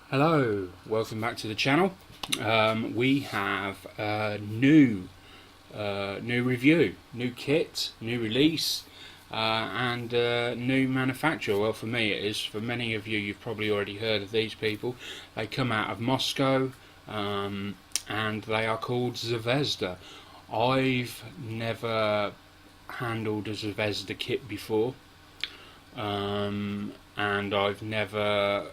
Hello, welcome back to the channel. We have a new review, new kit, new release, and new manufacturer. Well, for me it is. For many of you, you've probably already heard of these people. They come out of Moscow, and they are called Zvezda. I've never handled a Zvezda kit before, and I've never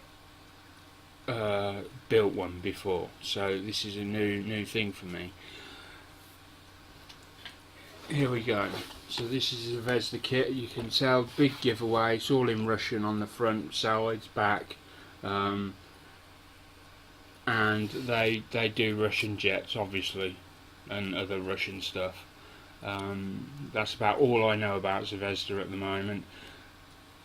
built one before, so this is a new thing for me. Here we go. So this is a Zvezda kit. You can tell, big giveaway. It's all in Russian on the front, sides, back, and they do Russian jets, obviously, and other Russian stuff. That's about all I know about Zvezda at the moment.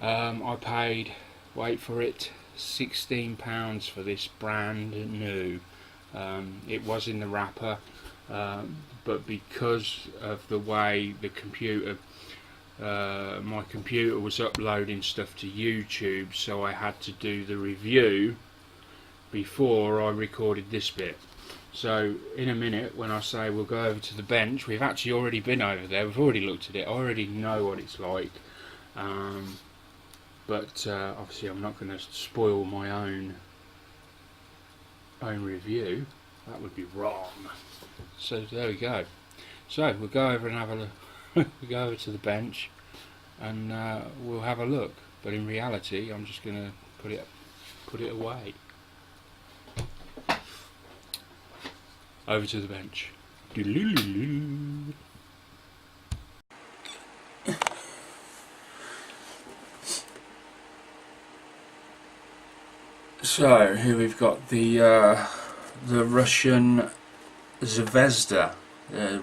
I paid, wait for it, £16 for this brand new. It was in the wrapper, but because of the way the computer, my computer was uploading stuff to YouTube, so I had to do the review before I recorded this bit. So in a minute, when I say we'll go over to the bench, we've actually already been over there, we've already looked at it, I already know what it's like. But obviously I'm not going to spoil my own review. That would be wrong. So there we go. So we'll go over and have a look. We'll go over to the bench and we'll have a look. But in reality, I'm just going to put it away. Over to the bench. So here we've got the Russian Zvezda,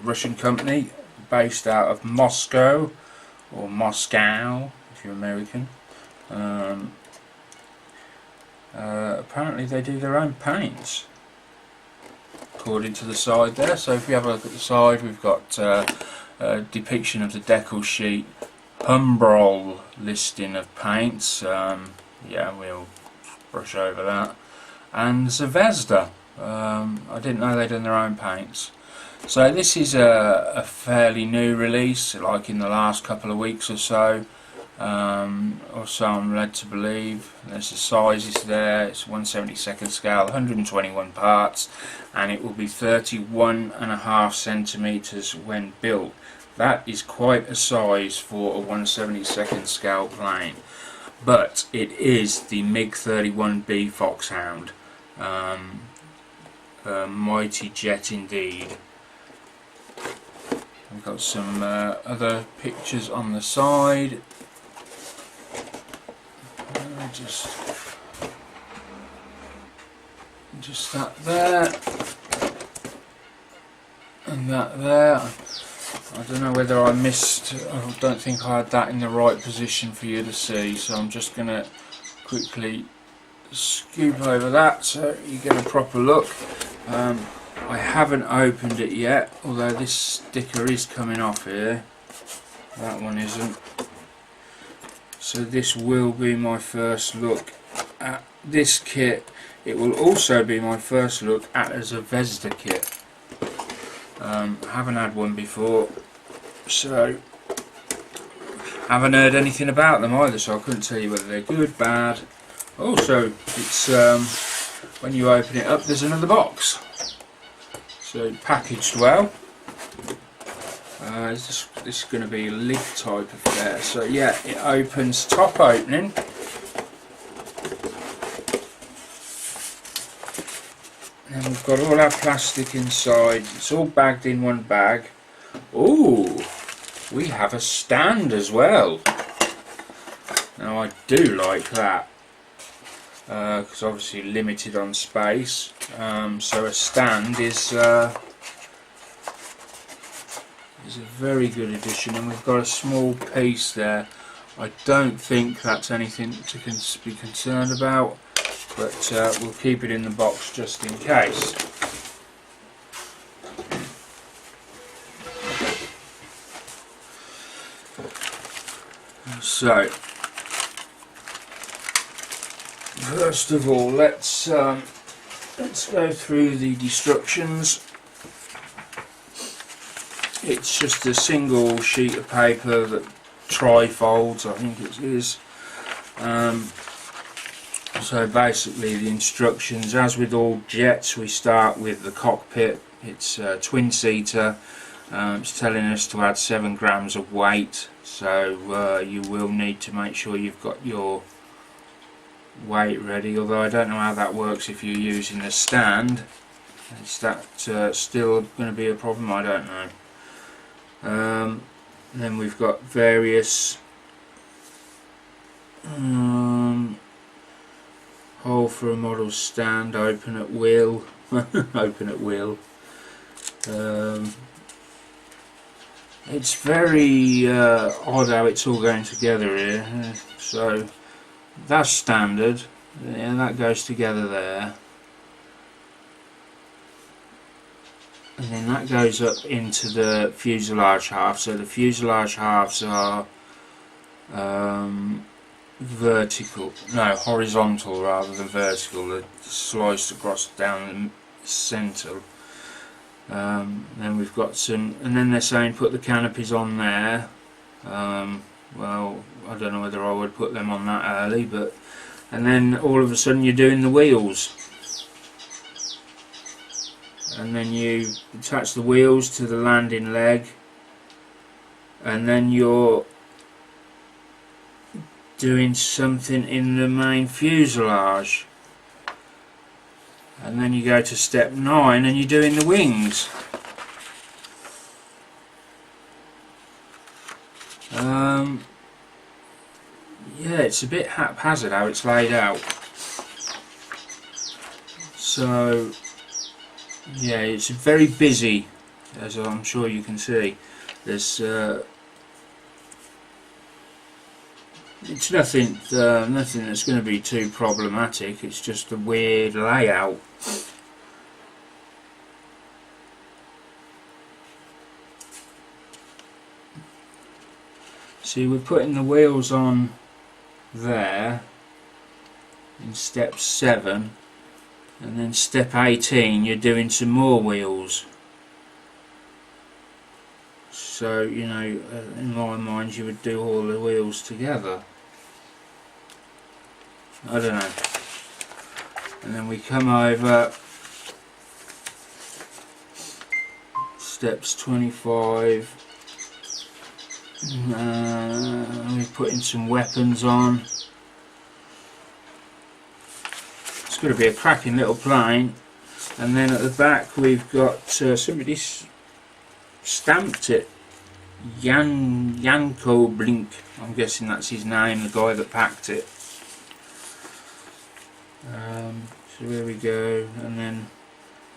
Russian company based out of Moscow, or Moscow if you're American. Apparently they do their own paints, according to the side there. So if we have a look at the side, we've got a depiction of the Decals sheet, Humbrol listing of paints. Yeah, we'll brush over that, and Zvezda. I didn't know they'd done their own paints. So this is a fairly new release, like in the last couple of weeks or so, I'm led to believe. There's the sizes there. It's 1/72 scale, 121 parts, and it will be 31.5 centimeters when built. That is quite a size for a 1/72 scale plane. But it is the MIG31B Foxhound. A mighty jet indeed. We've got some other pictures on the side. Just that there, and that there. I don't know whether I missed, I don't think I had that in the right position for you to see, so I'm just going to quickly scoop over that so you get a proper look. I haven't opened it yet, although this sticker is coming off here. That one isn't. So this will be my first look at this kit. It will also be my first look at a Zvezda kit. I haven't had one before, so haven't heard anything about them either, so I couldn't tell you whether they're good, bad. Also, it's when you open it up, there's another box, so packaged well. This is going to be a lid type affair, so yeah, it opens, top opening. And we've got all our plastic inside. It's all bagged in one bag. Ooh, we have a stand as well. Now I do like that, because obviously limited on space. So a stand is a very good addition, and we've got a small piece there. I don't think that's anything to be concerned about, but we'll keep it in the box just in case. So First of all, let's go through the destructions. It's just a single sheet of paper that tri-folds, I think it is. So basically the instructions, as with all jets, we start with the cockpit. It's a twin-seater. It's telling us to add 7 grams of weight, so you will need to make sure you've got your weight ready, although I don't know how that works if you're using a stand. Is that still going to be a problem? I don't know. Then we've got various hole for a model stand, open at will. Open at will. It's very odd how it's all going together here. So that's standard, and that goes together there, and then that goes up into the fuselage half. So the fuselage halves are horizontal rather than vertical. They're sliced across down the centre. Then we've got some, and then they're saying put the canopies on there. Well, I don't know whether I would put them on that early, but and then all of a sudden you're doing the wheels, and then you attach the wheels to the landing leg, and then you're doing something in the main fuselage, and then you go to step 9 and you're doing the wings. Yeah, it's a bit haphazard how it's laid out. So yeah, it's very busy, as I'm sure you can see. There's it's nothing that's going to be too problematic. It's just a weird layout. See, we're putting the wheels on there in step 7, and then step 18 you're doing some more wheels. So, you know, in my mind you would do all the wheels together. I don't know. And then we come over steps 25. We're putting some weapons on. It's going to be a cracking little plane. And then at the back we've got somebody stamped it. Yanko Blink. I'm guessing that's his name, the guy that packed it. So there we go. And then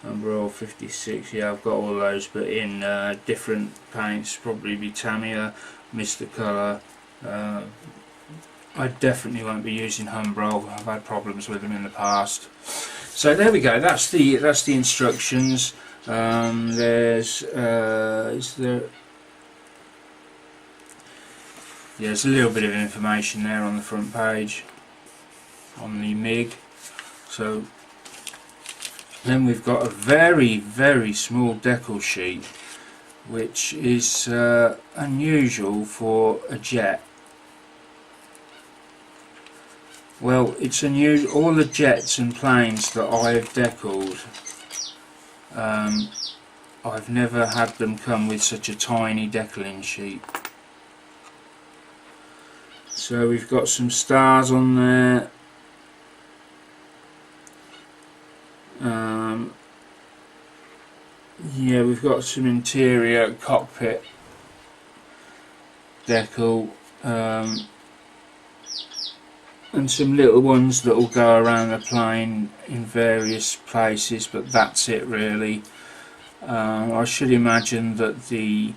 Umbrella 56. Yeah, I've got all those, but in different paints. Probably be Tamiya, Mr. Colour. I definitely won't be using Humbrol. I've had problems with them in the past. So there we go. That's the instructions. There's a little bit of information there on the front page on the MiG. So then we've got a very small decal sheet, which is unusual for a jet. Well, it's unusual. All the jets and planes that I have decaled, I've never had them come with such a tiny decaling sheet. So we've got some stars on there. Yeah, we've got some interior cockpit decal, and some little ones that will go around the plane in various places, but that's it really. I should imagine that the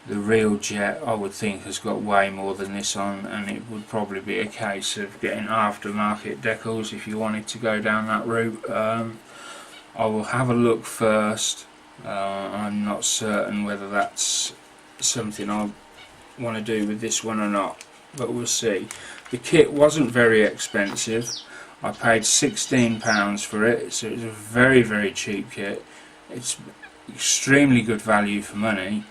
real jet, I would think, has got way more than this on, and it would probably be a case of getting aftermarket decals if you wanted to go down that route. I will have a look first. I'm not certain whether that's something I want to do with this one or not, but we'll see. The kit wasn't very expensive. I paid £16 for it, so it's a very cheap kit. It's extremely good value for money.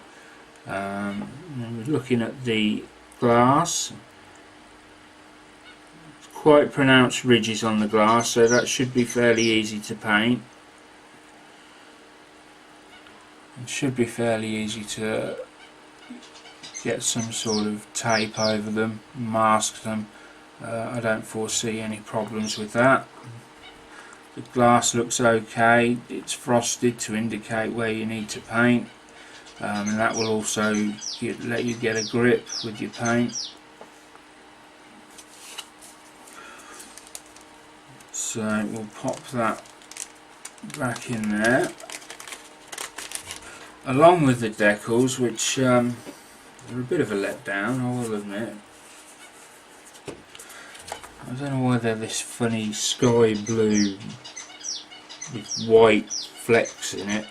And we're looking at the glass. It's quite pronounced ridges on the glass, so that should be fairly easy to paint. It should be fairly easy to get some sort of tape over them, mask them. I don't foresee any problems with that. The glass looks okay. It's frosted to indicate where you need to paint, and that will also let you get a grip with your paint. So we'll pop that back in there, along with the decals, which are a bit of a letdown, I will admit. I don't know why they're this funny sky blue with white flecks in it.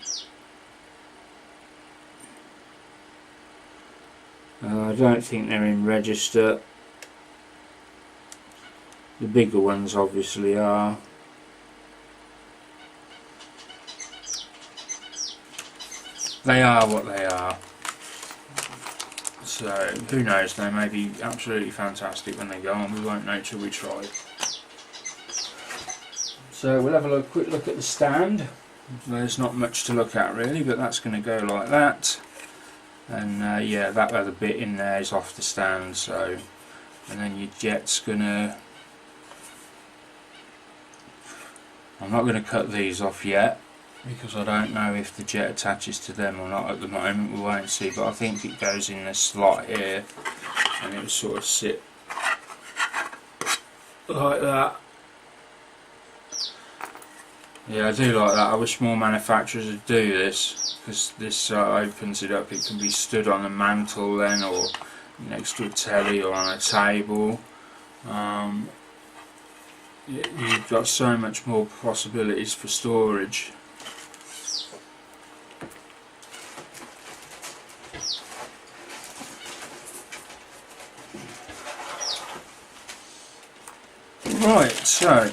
I don't think they're in register. The bigger ones obviously are. They are what they are. So who knows, they may be absolutely fantastic when they go on. We won't know till we try. So we'll have a quick look at the stand. There's not much to look at really, but that's going to go like that. And yeah, that other bit in there is off the stand. So, and then your jet's gonna. I'm not going to cut these off yet, because I don't know if the jet attaches to them or not at the moment. We won't see, but I think it goes in this slot here and it will sort of sit like that. Yeah, I do like that. I wish more manufacturers would do this, because this opens it up. It can be stood on a mantle then, or next to a telly, or on a table. You've got so much more possibilities for storage. Right, so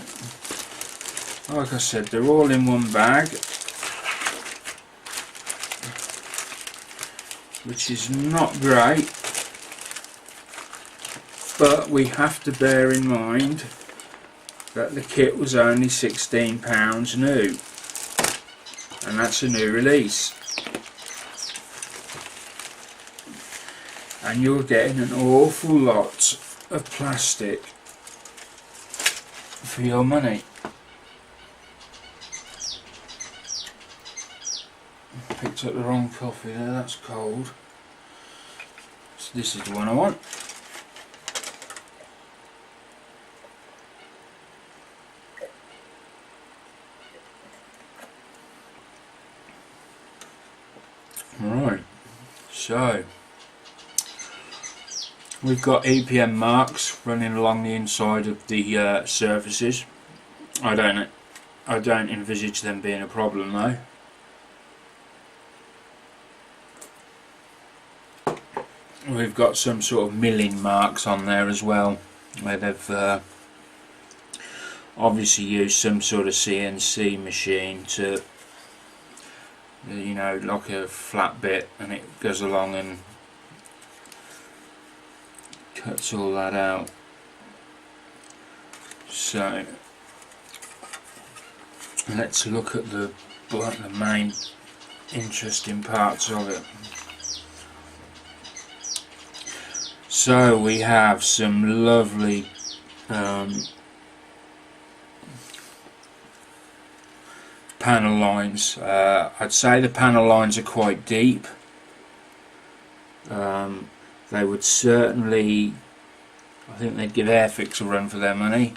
like I said, they're all in one bag, which is not great, but we have to bear in mind that the kit was only £16 new, and that's a new release, and you're getting an awful lot of plastic for your money. Picked up the wrong coffee there, that's cold. So this is the one I want. Right, so we've got EPM marks running along the inside of the surfaces. I don't envisage them being a problem though. We've got some sort of milling marks on there as well, where they've obviously used some sort of CNC machine to, you know, like a flat bit, and it goes along and cuts all that out. So let's look at the main interesting parts of it. So we have some lovely panel lines. I'd say the panel lines are quite deep. They would certainly, I think they'd give Airfix a run for their money.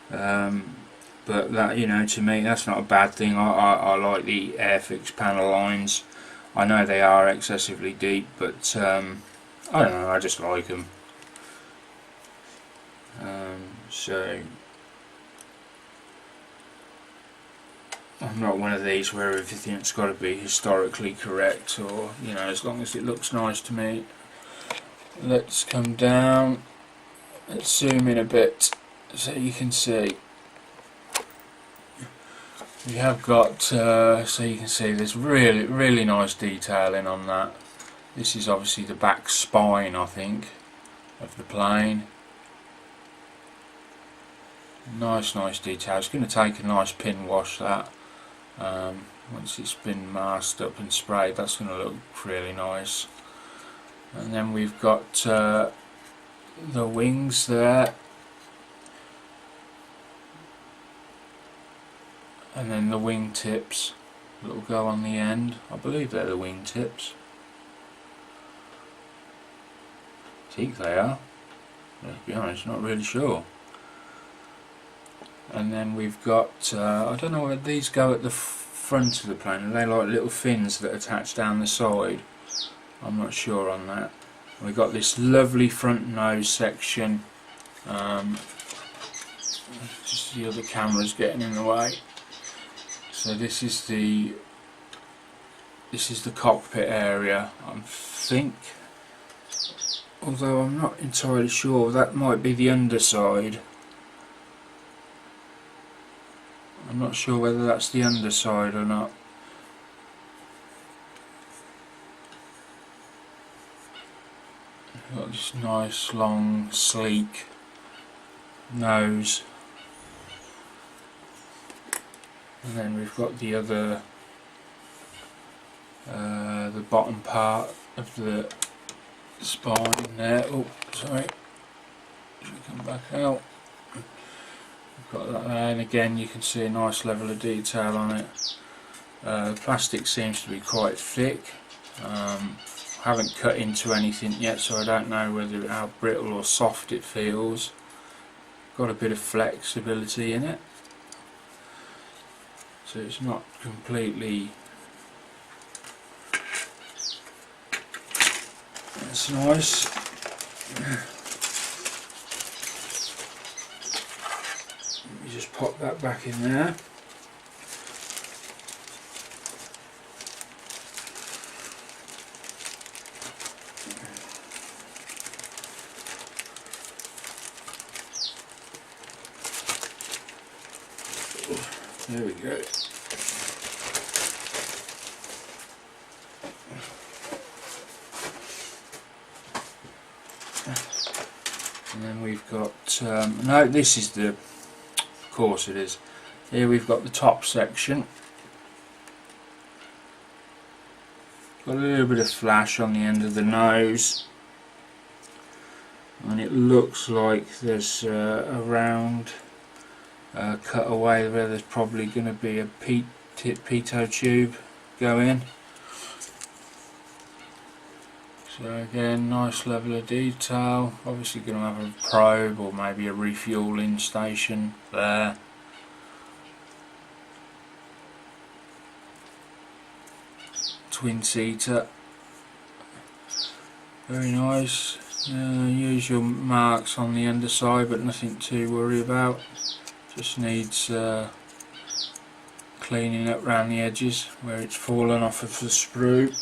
But that, you know, to me that's not a bad thing. I like the Airfix panel lines. I know they are excessively deep, but I don't know, I just like them. So I'm not one of these where everything's got to be historically correct, or, you know, as long as it looks nice to me. Let's come down, let's zoom in a bit so you can see. We have got, so you can see there's really nice detailing on that. This is obviously the back spine, I think, of the plane. Nice detail. It's going to take a nice pin wash that. Once it's been masked up and sprayed, that's going to look really nice. And then we've got the wings there, and then the wing tips that will go on the end. I believe they're the wing tips. I think they are. To be honest, not really sure. And then we've got, I don't know where these go at the front of the plane. Are they like little fins that attach down the side? I'm not sure on that. We've got this lovely front nose section. Just the other camera's getting in the way. So this is the cockpit area. I think, although I'm not entirely sure, that might be the underside. I'm not sure whether that's the underside or not. Got this nice long sleek nose, and then we've got the other the bottom part of the spine there. Oh, sorry, should come back out. We've got that there, and again you can see a nice level of detail on it. The plastic seems to be quite thick. Haven't cut into anything yet, so I don't know whether how brittle or soft it feels. Got a bit of flexibility in it, so it's not completely. That's nice. Let me just pop that back in there. There we go. And then we've got, no, this is the, of course it is. Here we've got the top section. Got a little bit of flash on the end of the nose. And it looks like there's a round cut away where there's probably going to be a pitot tube going. So again, nice level of detail. Obviously going to have a probe or maybe a refueling station there. Twin seater, very nice. Usual marks on the underside, but nothing to worry about. Just needs cleaning up around the edges where it's fallen off of the sprue.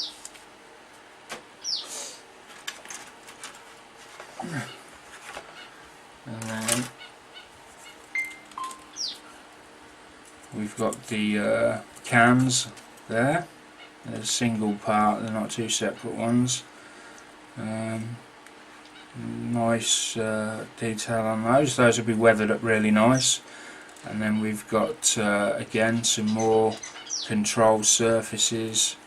And then we've got the cams there. They're a single part, they're not two separate ones. Nice detail on those. Those will be weathered up really nice. And then we've got again some more control surfaces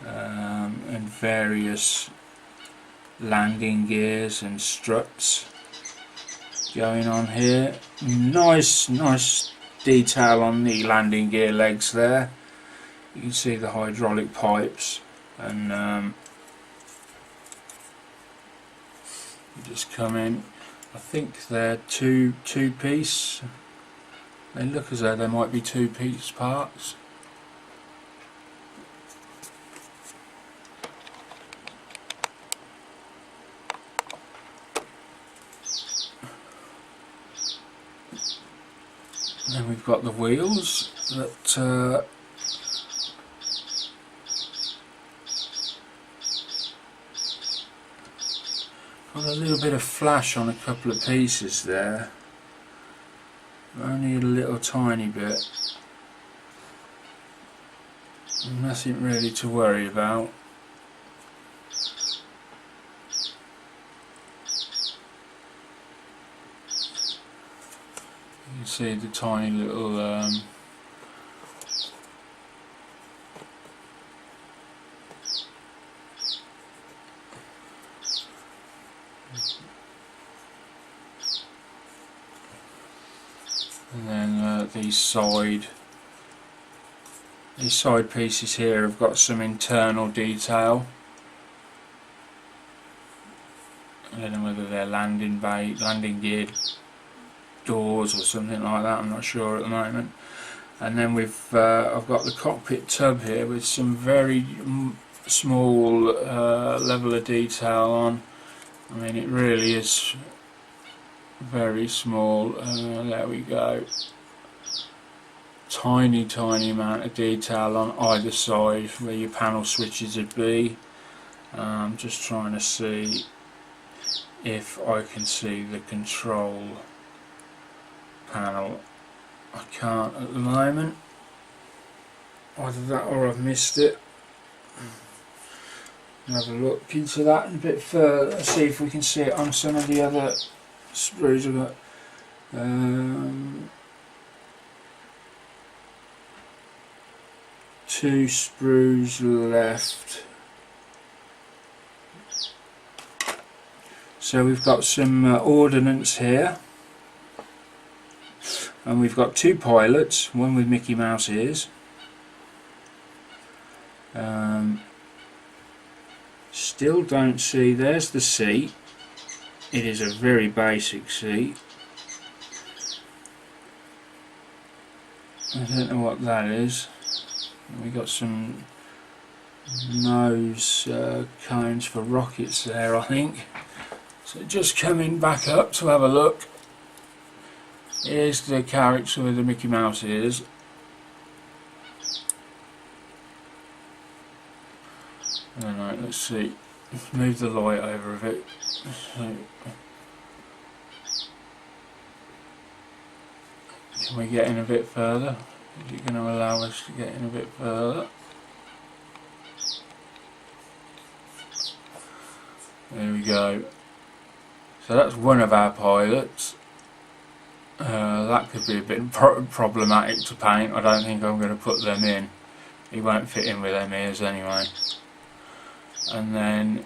and various landing gears and struts going on here. Nice detail on the landing gear legs there. You can see the hydraulic pipes, and you just come in. I think they're two piece. They look as though they might be two-piece parts. And then we've got the wheels that got a little bit of flash on a couple of pieces there. Only a little tiny bit. Nothing really to worry about. You can see the tiny little and then these side pieces here have got some internal detail. I don't know whether they're landing gear doors or something like that, I'm not sure at the moment. And then I've got the cockpit tub here with some very small level of detail on. I mean, it really is very small. There we go. Tiny amount of detail on either side where your panel switches would be. I'm just trying to see if I can see the control panel. I can't at the moment. Either that or I've missed it. Have a look into that a bit further, see if we can see it on some of the other sprues I've got. 2 sprues left. So we've got some ordnance here, and we've got 2 pilots, one with Mickey Mouse ears. Still don't see, there's the seat. It is a very basic seat. I don't know what that is. We've got some nose cones for rockets there, I think. So just coming back up to have a look. Here's the character with the Mickey Mouse ears. Alright, let's see. Move the light over a bit. So, can we get in a bit further? Is it going to allow us to get in a bit further? There we go. So that's one of our pilots. That could be a bit problematic to paint. I don't think I'm going to put them in. He won't fit in with them ears anyway. And then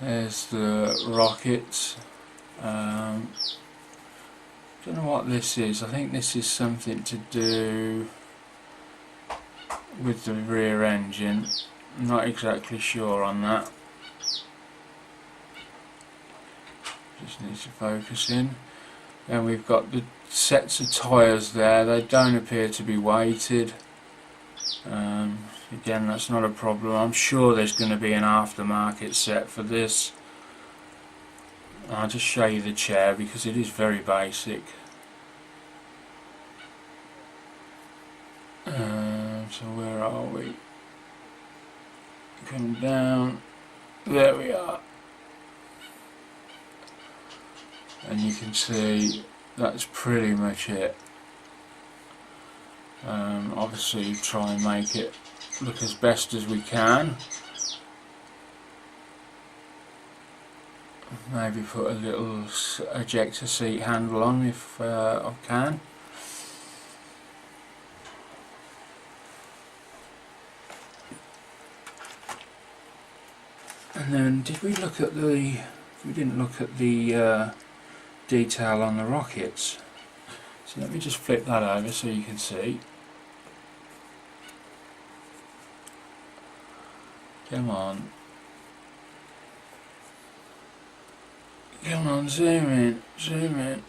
there's the rockets. Don't know what this is. I think this is something to do with the rear engine. I'm not exactly sure on that. Just needs to focus in. Then we've got the sets of tyres there. They don't appear to be weighted. Again, that's not a problem. I'm sure there's going to be an aftermarket set for this. I'll just show you the chair because it is very basic. So where are we? Come down. There we are. And you can see that's pretty much it. Obviously try and make it look as best as we can. Maybe put a little ejector seat handle on if I can. And then did we look at the, we didn't look at the detail on the rockets. So let me just flip that over so you can see. Come on. Come on, zoom in, zoom in.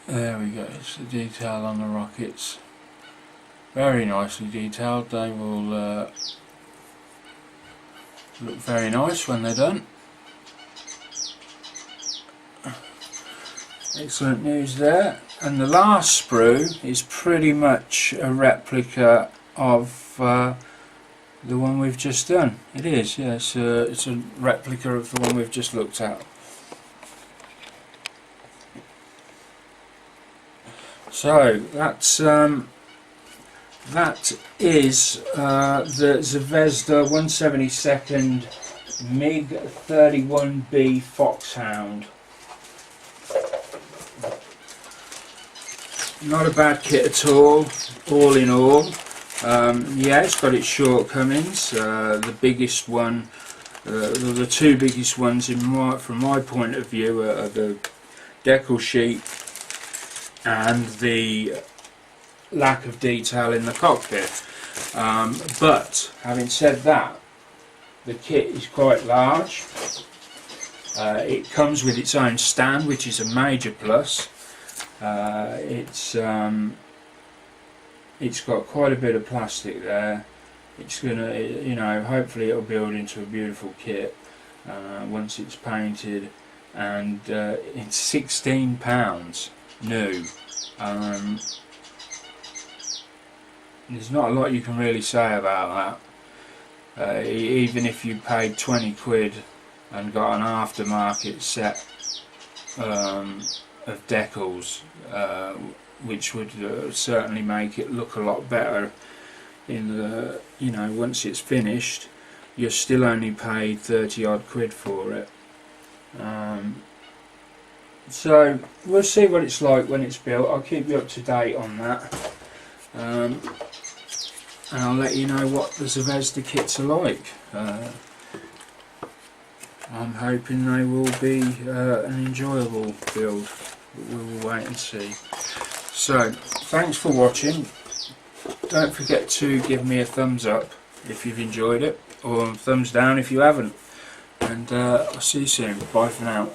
There we go, it's the detail on the rockets. Very nicely detailed. They will look very nice when they're done. Excellent news there. And the last sprue is pretty much a replica of the one we've just done. It is, yes, it's a replica of the one we've just looked at. So that is the Zvezda 172nd MIG31B Foxhound. Not a bad kit at all in all. Yeah, it's got its shortcomings. The biggest one, the two biggest ones from my point of view are the decal sheet and the lack of detail in the cockpit. But having said that, the kit is quite large. It comes with its own stand, which is a major plus. It's got quite a bit of plastic there. It's gonna, you know, hopefully it'll build into a beautiful kit once it's painted, and it's £16 new. There's not a lot you can really say about that. Even if you paid 20 quid and got an aftermarket set of decals, which would certainly make it look a lot better in the, you know, once it's finished, you're still only paid 30 odd quid for it. So we'll see what it's like when it's built. I'll keep you up to date on that, and I'll let you know what the Zvezda kits are like. I'm hoping they will be an enjoyable build, but we will wait and see. So thanks for watching. Don't forget to give me a thumbs up if you've enjoyed it, or a thumbs down if you haven't, and I'll see you soon. Bye for now.